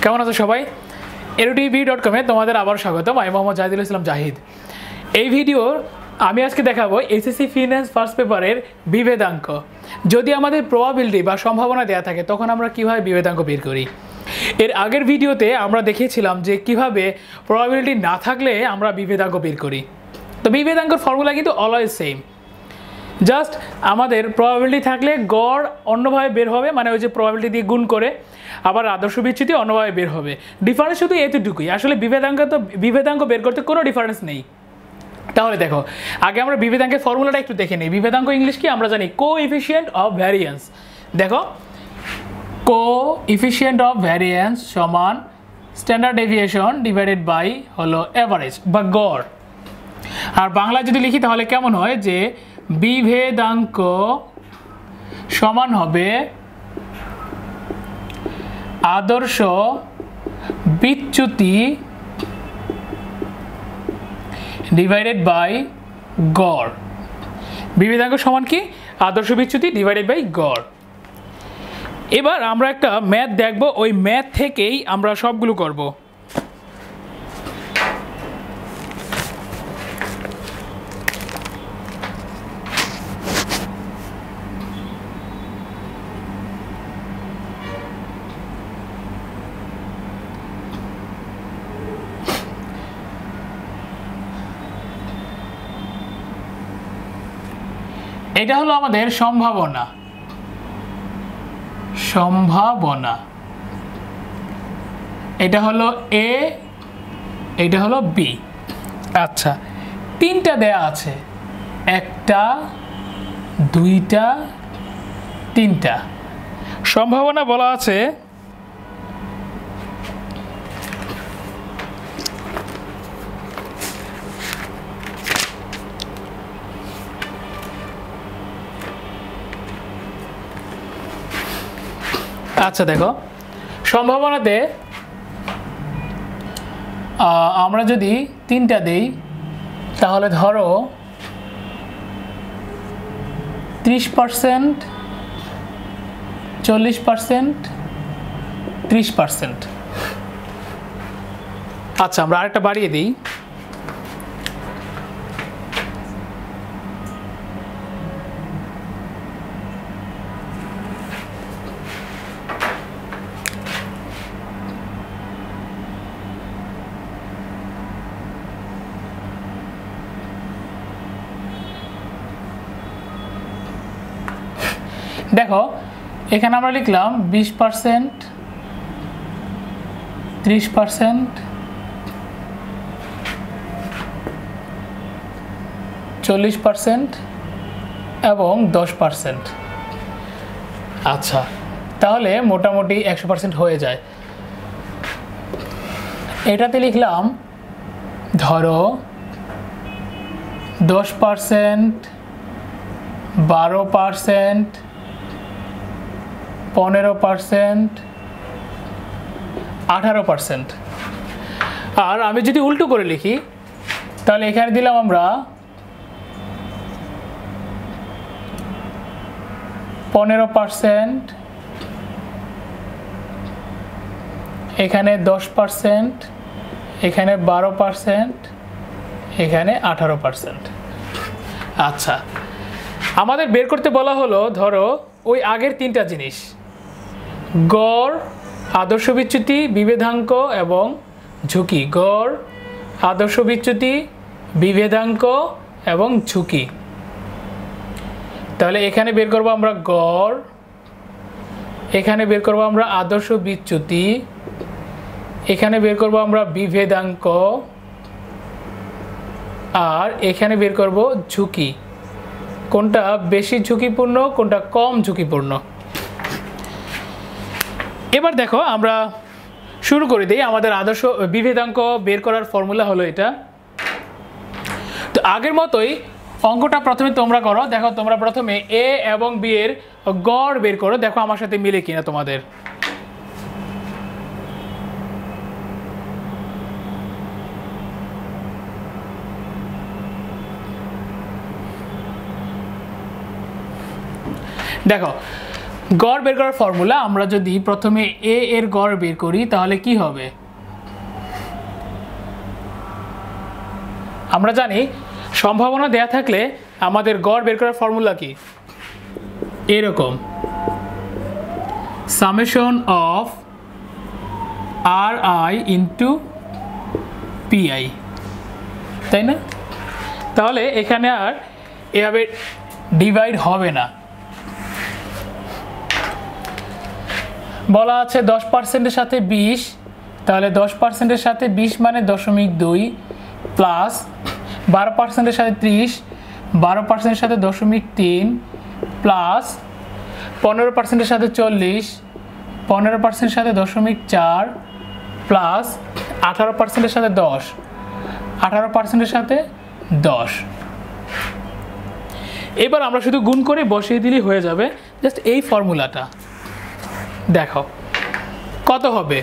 কেমন আছো সবাই? erotv.com-এ তোমাদের আবার স্বাগতম। আমি মোহাম্মদ জাহিদুল ইসলাম জাহিদ। এই ভিডিওর আমি আজকে দেখাবো এসএসসি ফিনান্স ফার্স্ট পেপারের বিভেদাঙ্ক। যদি আমাদের প্রবাবিলিটি বা সম্ভাবনা দেওয়া থাকে তখন আমরা কিভাবে বিভেদাঙ্ক বের করি। এর আগের ভিডিওতে আমরা দেখিয়েছিলাম যে কিভাবে প্রবাবিলিটি না থাকলে আমরা বিভেদাঙ্ক বের করি। তো বিভেদাঙ্কর ফর্মুলা কিন্তু অলওয়েজ সেম, জাস্ট আমাদের প্রবাবিলিটি থাকলে গড় অন্যভাবে বের হবে, মানে ওই যে প্রবাবিলিটি দিয়ে গুণ করে, আবার আদর্শ বিচ্যুতি অন্যভাবে বের হবে। ডিফারেন্স শুধু এতটুকুই, আসলে বিভেদাঙ্ক বের করতে কোনো ডিফারেন্স নেই। তাহলে দেখো, আগে আমরা বিভেদাঙ্কের ফর্মুলাটা একটু দেখে নিই। বিভেদাঙ্ক ইংলিশ কি আমরা জানি, কোএফিসিয়েন্ট অফ ভ্যারিয়েন্স। দেখো, কোএফিসিয়েন্ট অফ ভ্যারিয়েন্স সমান স্ট্যান্ডার্ড ডেভিয়েশন ডিভাইডেড বাই হলো এভারেজ বা গড়। আর বাংলায় যদি লিখি তাহলে কেমন হয়, যে বিভেদাঙ্ক সমান হবে আদর্শ বিচ্যুতি ডিভাইডেড বাই গড়। বিভেদাঙ্ক সমান কি, আদর্শ বিচ্যুতি ডিভাইডেড বাই গড়। এবার আমরা একটা ম্যাথ দেখব, ওই ম্যাথ থেকেই আমরা সবগুলো করব। এটা হলো আমাদের সম্ভাবনা, এটা হলো এ, এটা হলো বি। আচ্ছা, তিনটা দেয়া আছে, একটা, দুইটা, তিনটা। সম্ভাবনা বলা আছে আচ্ছা দেখো, সম্ভাবনাতে আমরা যদি তিনটা দেই তাহলে ধরো 30%, 40%, 30%। আচ্ছা, আমরা আরেকটা বাড়িয়ে দিই। দেখো, এখানে আমরা লিখলাম 20%, 30%, 40% এবং 10%। আচ্ছা, তাহলে মোটামুটি 100% হয়ে যায়। এটাতে লিখলাম ধরো 10%, 12%, 15%, 18%। আর আমি যদি উল্টো করে লিখি তাহলে এখানে দিলাম আমরা 15%, এখানে 10%, এখানে 12%, এখানে 18%। আচ্ছা, আমাদের বের করতে বলা হলো ধরো ওই আগের তিনটা জিনিস, গড়, আদর্শ বিচ্যুতি, বিভেদাঙ্ক এবং ঝুঁকি। গড়, আদর্শ বিচ্যুতি, বিভেদাঙ্ক এবং ঝুঁকি। তাহলে এখানে বের করব আমরা গড়, এখানে বের করব আমরা আদর্শ বিচ্যুতি, এখানে বের করব আমরা বিভেদাঙ্ক, আর এখানে বের করব ঝুঁকি। কোনটা বেশি ঝুঁকিপূর্ণ, কোনটা কম ঝুঁকিপূর্ণ। এবার দেখো, আমরা শুরু করে দিই। আমাদের আদর্শ বিভেদাঙ্ক বের করার ফর্মুলা হলো এটা। তো আগের মতোই অঙ্কটা প্রথমে তোমরা করো। দেখো, তোমরা প্রথমে এ এবং বি এর গড় বের করো, দেখো আমার সাথে মিলে কিনা তোমাদের। দেখো, গড় বের করার ফর্মুলা, আমরা যদি প্রথমে এ এর গড় বের করি তাহলে কি হবে? আমরা জানি সম্ভাবনা দেয়া থাকলে আমাদের গড় বের করার ফর্মুলা কি? এরকম, summation of r i into p i, তাই না? তাহলে এখানে আর এভাবে ডিভাইড হবে না। বলা আছে 10%-এর সাথে 20, তাহলে 10%-এর সাথে 20 মানে 0.2 প্লাস 12%-এর সাথে 30, 12%-এর সাথে 0.3 প্লাস 15%-এর সাথে 40, 15%-এর সাথে 0.4 প্লাস 18%-এর সাথে 10, 18%-এর সাথে 10। এবার আমরা শুধু গুণ করে বসিয়ে দিলেই হয়ে যাবে। জাস্ট এই ফর্মুলাটা দেখো কত হবে?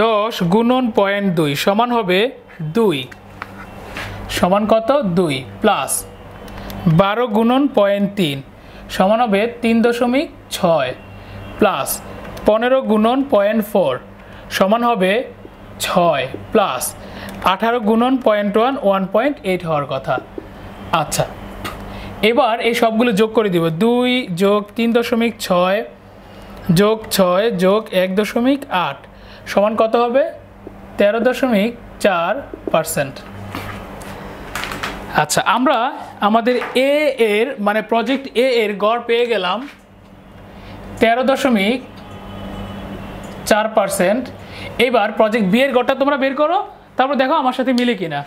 10 গুণন 0.2 সমান হবে 2, সমান কত? 2 প্লাস 12 গুণন 0.3 সমান হবে 3.6 প্লাস 15 গুণন 0.4 সমান হবে 6 প্লাস 18 গুণন 0.1 1.8 হওয়ার কথা। আচ্ছা, এবার এই সবগুলো যোগ করে দিব। 2 যোগ 3.6 যোগ 6 যোগ 1.8 সমান কত হবে? 13.4%। আচ্ছা, আমরা আমাদের এ এর মানে প্রজেক্ট এ এর গড় পেয়ে গেলাম 13.4%। এবার প্রজেক্ট বি এর গড়টা তোমরা বের করো, তারপর দেখো আমার সাথে মিলে কিনা।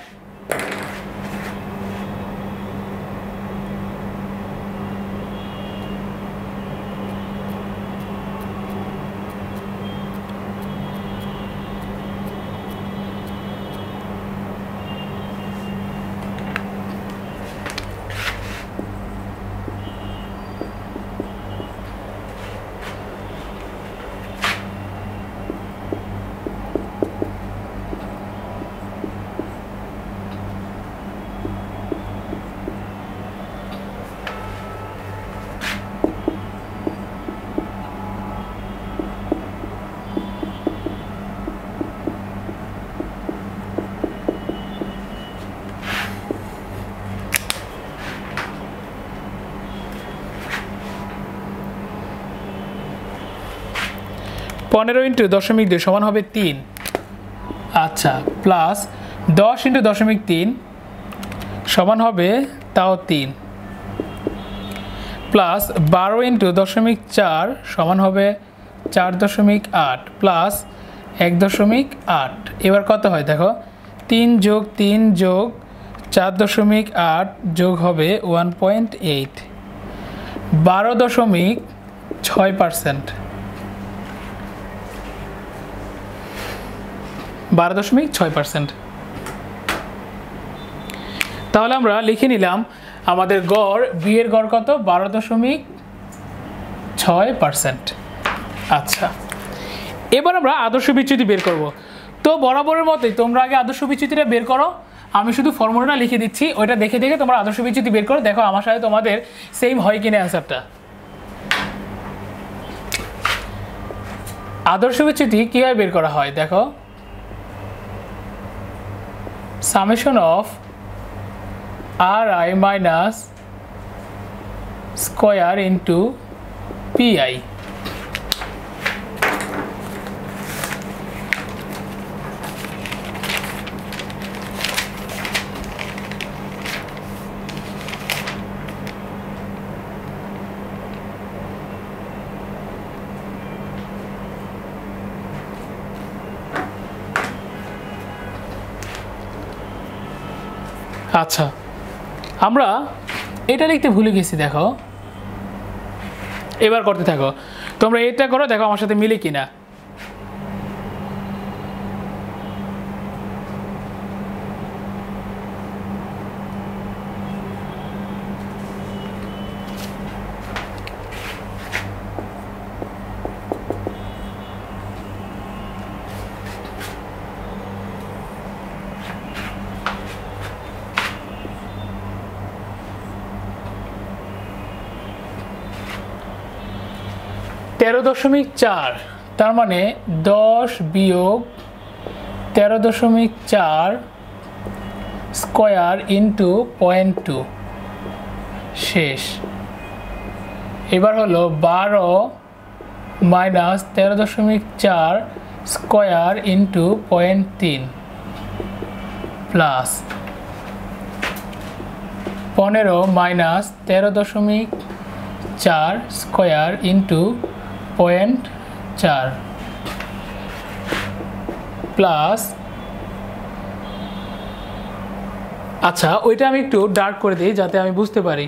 পনেরো ইন্টু 0.2 সমান হবে 3। আচ্ছা, প্লাস 10 ইন্টু 0.3 সমান হবে তাও 3 প্লাস 12 ইন্টু 0.4 সমান হবে 4.8 প্লাস 1.8। এবার কত হয় দেখো, 3 যোগ 3 যোগ 4.8 যোগ হবে 1.8, 12.6%। 12.6%। তাহলে আমরা লিখে নিলাম আমাদের গড় বি এর গড় কত? 12.6%। আচ্ছা, এবার আমরা আদর্শ বিচ্যুতি বের করব। তো বরাবরের মতোই তোমরা আগে আদর্শ বিচ্যুতিটা বের করো, আমি শুধু ফর্মুলাটা লিখে দিচ্ছি, ওইটা দেখে দেখে তোমরা আদর্শ বিচ্যুতি বের করো, দেখো আমার সাথে তোমাদের সেম হয় কিনা অ্যান্সারটা। আদর্শ বিচ্যুতি কীভাবে বের করা হয় দেখো, summation of ri minus square into pi। আচ্ছা, আমরা এটা লিখতে ভুলে গেছি, দেখো এবার করতে থাকো তোমরা, এটা করো, দেখো আমার সাথে মিলে কিনা। 13.4 তার মানে 10 বিয়োগ 13.4 স্কয়ার ইন্টু 0.2 শেষ। এবার হলো 12 minus 13.4 square into 0.3 plus 15 minus 13.4 square into 0.4 plus, আচ্ছা ওইটা আমি একটু ডার্ক করে দিই যাতে আমি বুঝতে পারি।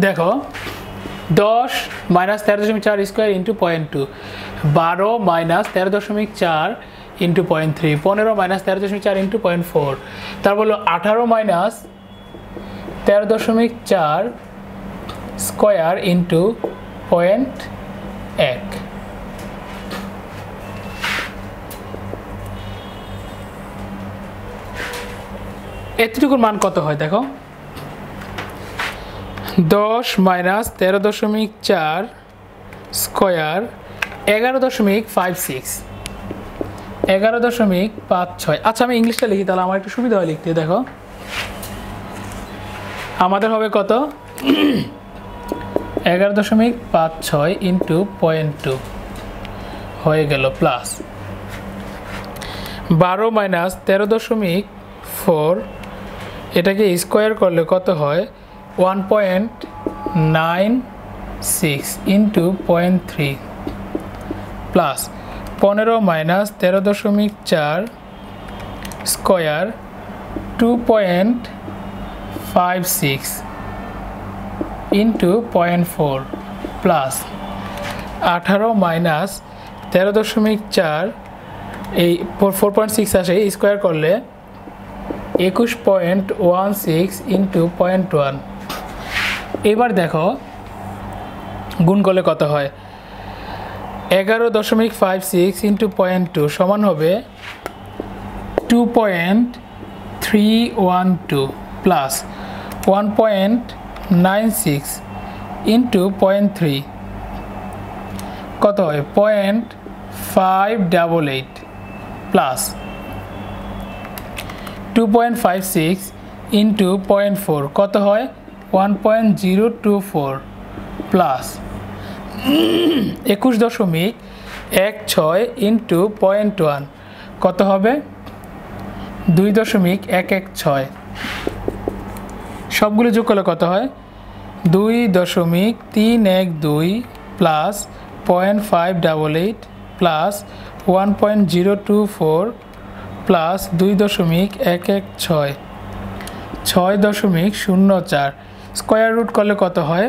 দেখো 10 minus 13.4 square into 0.2, 12 minus 13.4 into 0.3, 15 minus 13.4 into 0.4, তারপর হলো 18 মাইনাস 13.4 স্কোয়ার ইন্টু 0.1। এতটুকুর মান কত হয় দেখো, 10 মাইনাস 13.4 স্কয়ার 11.56, 11.56। আচ্ছা আমি ইংলিশটা লিখি তাহলে আমার একটু সুবিধা হয় লিখতে। দেখো আমাদের হবে কত, 11.56 ইন্টু 0.2 হয়ে গেল প্লাস 12 মাইনাস 13.4 এটাকে স্কোয়ার করলে কত হয় 1.96 into 0.3 plus 15 minus 13.4 square 2.56 into 0.4 plus 18 minus 13.4 এই 4.6 আসে স্কোয়ার করলে 21.16 ইন্টু 0.1। এবার দেখো গুণ করলে কত হয়, 11.56 ইন্টু 0.2 সমান হবে 2.312 প্লাস 1.96 ইন্টু 0.3 কত হয় 0.588 প্লাস 2.56 ইন্টু 0.4 কত হয় 1.024 প্লাস 21.16 ইন্টু 0.1 কত হবে 2.116। সবগুলো যোগ করলে কত হয় 2.312 plus 0.588 plus 1.024 plus 2.116 6.04 square root করলে কত হয়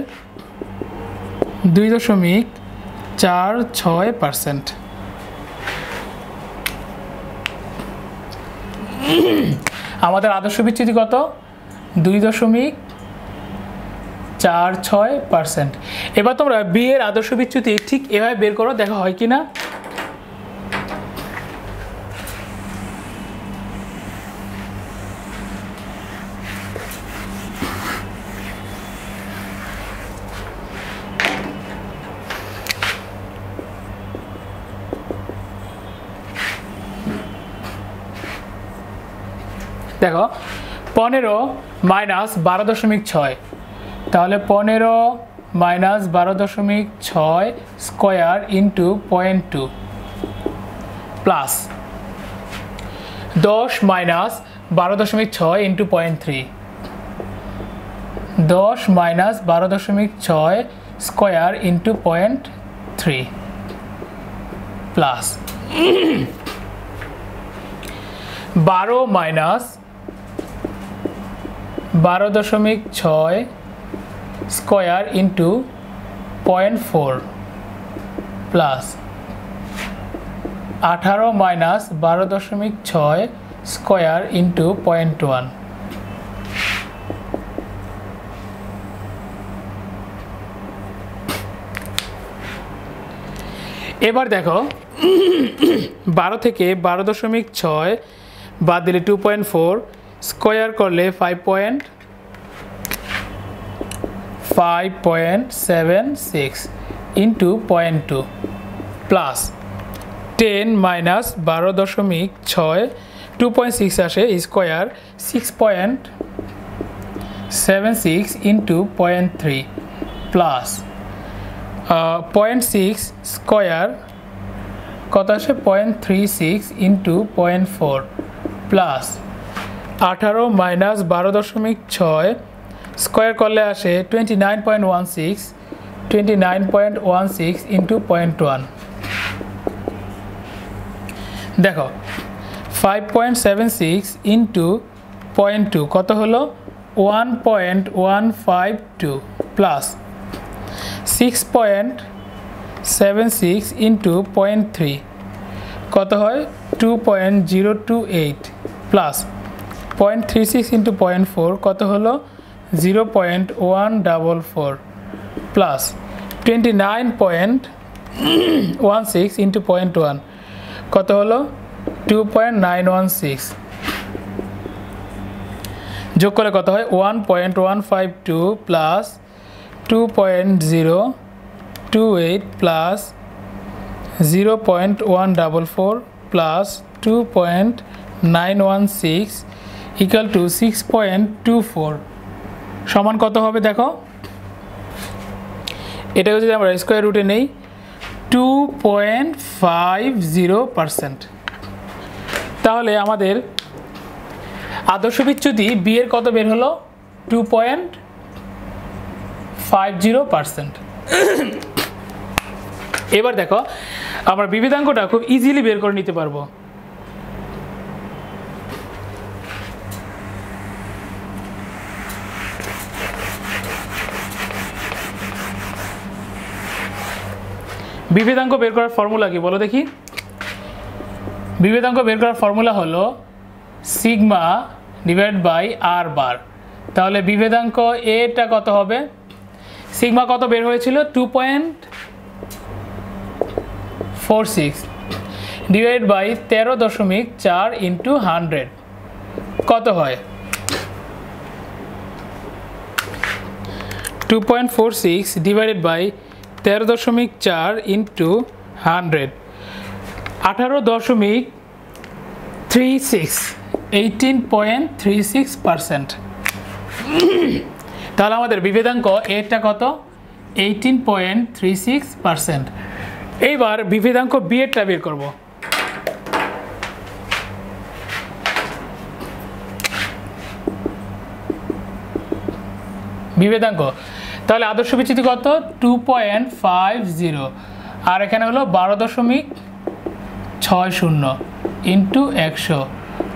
2.46%। আমাদের আদর্শ বিচ্যুতি কত 2.46%। এবার তোমরা বি এর আদর্শ বিচ্যুতি ঠিক এভাবে বের করো, দেখা হয় কিনা। দেখো 15 মাইনাস 12.6 তাহলে 15 minus 12.6 square into 0.2 plus 10 minus 12.6 into 0.3, 10 minus 12.6 square into 0.3 plus 12 minus 12.6 square into 0.4 plus 18 minus 12.6 square into 0.1। এবার দেখো 12 থেকে 12.6 বাদ দিলে 2.4 স্কোয়ার করলে 5.76 ইন্টু 0.2 প্লাস 10 মাইনাস 12.6 2.6 আসে স্কোয়ার 6.76 ইন্টু 0.3 প্লাস 0.6 স্কোয়ার কত আসে 0.36 ইন্টু 0.4 প্লাস 18 মাইনাস 12.6 স্কোয়ার করলে আসে 29.16 ইন্টু 0.1 দেখো 5.76 ইন্টু 0.2 কত হলো 1.152 প্লাস 6.76 ইন্টু 0.3 কত হয় 2.028 প্লাস 0.36 ইন্টু 0.4 কত হলো 0.144 প্লাস 29.16 ইন্টু 0.1 কত হলো 2.916 যোগ করলে কত হয় 1.152 plus 2.028 plus 0.144 plus 2.916 equal to 6.24 সমান কত হবে দেখো এটাকে যদি আমরা স্কোয়ার রুটে নেই 2.50%। তাহলে আমাদের আদর্শ বিচ্যুতি বি এর কত বের হলো 2.50%। এবার দেখো আমরা বিভেদাঙ্কটা খুব ইজিলি বের করে নিতে পারবো। বিভেদাঙ্ক বের করার ফর্মুলা কি বলো দেখি? বিভেদাঙ্ক বের করার ফর্মুলা হলো সিগমা ডিভাইড বাই আর বার। তাহলে বিভেদাঙ্ক এটা কত হবে? সিগমা কত বের হয়েছিল 2.46 ডিভাইড বাই 13.4 ইন্টু 100 কত হয় 2.46 ডিভাইডেড বাই 13.4 ইন্টু 100 18.36 18.36%। তাহলে আমাদের বিভেদাঙ্ক এটা কত 18.36%। এইবার বিভেদাঙ্ক বি এরটা বের করব। বিভেদাঙ্ক তাহলে আদর্শ বিচ্যুতি কত 2.50 আর এখানে হলো 12.60 ইন্টু 100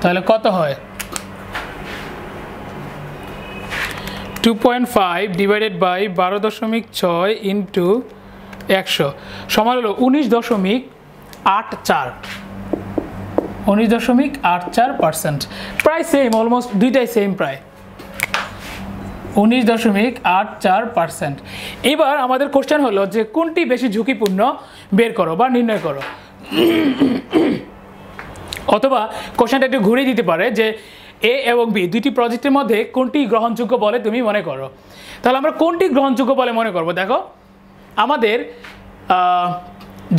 তাহলে কত হয় 2.5 ডিভাইডেড বাই 12.6 ইন্টু 100 সমান হলো 19.84%। প্রায় সেম, অলমোস্ট দুইটাই সেম প্রায় 19.84%। এবার আমাদের কোশ্চেন হলো যে কোনটি বেশি ঝুঁকিপূর্ণ বের করো বা নির্ণয় করো। অথবা কোশ্চেনটা একটু ঘুরিয়ে দিতে পারে যে এ এবং বি দুইটি প্রজেক্টের মধ্যে কোনটি গ্রহণযোগ্য বলে তুমি মনে করো। তাহলে আমরা কোনটি গ্রহণযোগ্য বলে মনে করব? দেখো আমাদের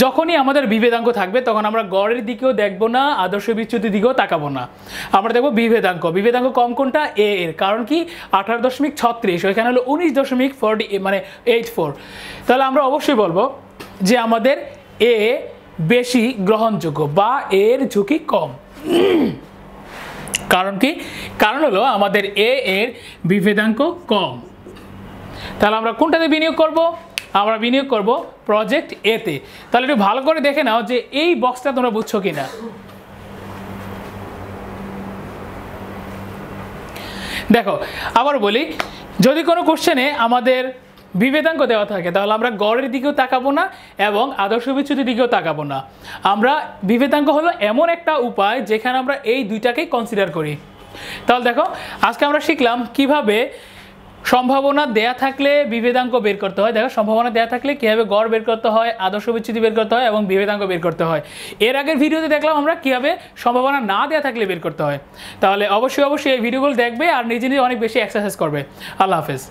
যখনই আমাদের বিভেদাঙ্ক থাকবে তখন আমরা গড়ের দিকেও দেখবো না, আদর্শ বিচ্যুতির দিকেও তাকাবো না, আমরা দেখবো বিভেদাঙ্ক। বিভেদাঙ্ক কম কোনটা? এ এর। কারণ কি 18.36 ওইখানে হলো 19.84। তাহলে আমরা অবশ্যই বলবো যে আমাদের এ বেশি গ্রহণযোগ্য বা এর ঝুঁকি কম। কারণ কি? কারণ হলো আমাদের এ এর বিভেদাঙ্ক কম। তাহলে আমরা কোনটাতে বিনিয়োগ করব? আমরা বিনিয়োগ করব প্রজেক্ট এ তে। তাহলে একটু ভালো করে দেখে নাও যে এই বক্সটা তোমরা বুঝছো কিনা। দেখো আবার বলি, যদি কোনো কোশ্চেনে আমাদের বিভেদাঙ্ক দেওয়া থাকে তাহলে আমরা গড়ের দিকেও তাকাবো না এবং আদর্শ বিচ্যুতির দিকেও তাকাবো না। আমরা বিভেদাঙ্ক হলো এমন একটা উপায় যেখানে আমরা এই দুইটাকেই কনসিডার করি। তাহলে দেখো আজকে আমরা শিখলাম কিভাবে সম্ভাবনা দেয়া থাকলে বিভেদাঙ্ক বের করতে হয়। দেখো সম্ভাবনা দেয়া থাকলে কীভাবে গড় বের করতে হয়, আদর্শ বিচ্যুতি বের করতে হয় এবং বিভেদাঙ্ক বের করতে হয়। এর আগের ভিডিওতে দেখলাম আমরা কীভাবে সম্ভাবনা না দেয়া থাকলে বের করতে হয়। তাহলে অবশ্যই এই ভিডিওগুলো দেখবে আর নিজে নিজে অনেক বেশি এক্সারসাইজ করবে। আল্লাহ হাফেজ।